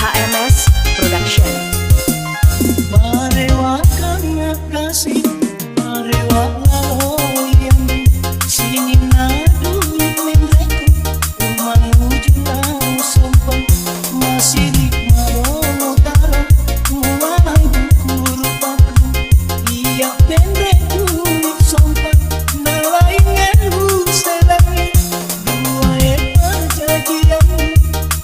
HMS Production. Parewa kanya kasih, parewa laoyan, sini nadu mendeku, menuju nau sompong, masih di marono taro, muang kuru paku, iya mendeku sompong, nalaingan selangi, dua perjanjian,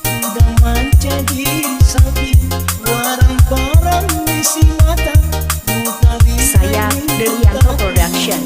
udah menjadi sapi, warang-warang isi mata, Saya Derianto Production.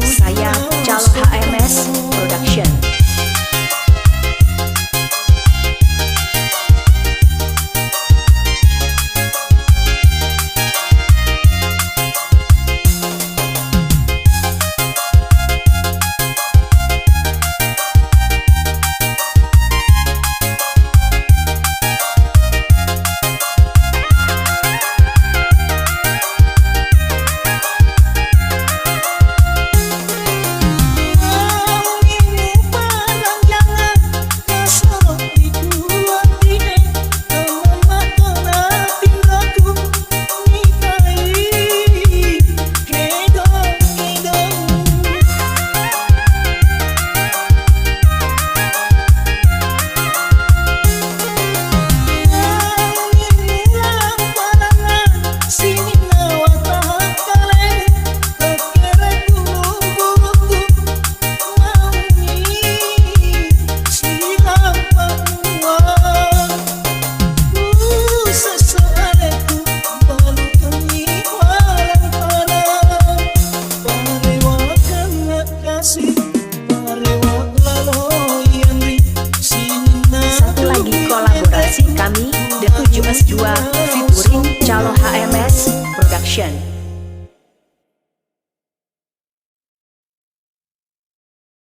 Saya Calok HMS Production. Satu lagi kolaborasi kami The 7S2 featuring Calok HMS Production.